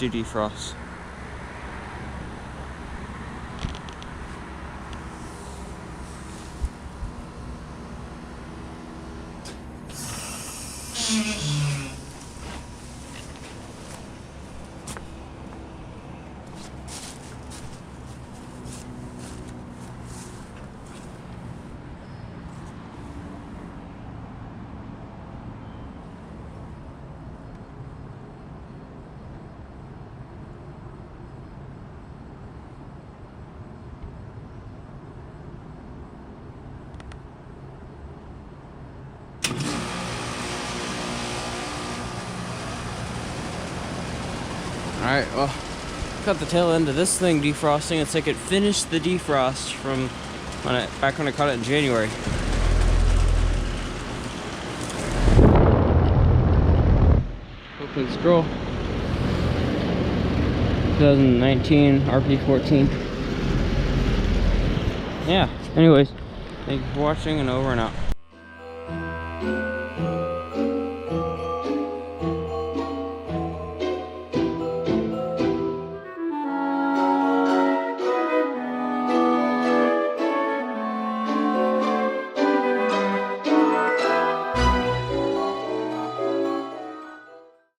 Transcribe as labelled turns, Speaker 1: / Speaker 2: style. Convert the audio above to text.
Speaker 1: to defrost. Alright, well, got the tail end of this thing defrosting. It's like it finished the defrost from back when I caught it in January. Open scroll. 2019 RP14. Yeah, anyways, thank you for watching, and over and out.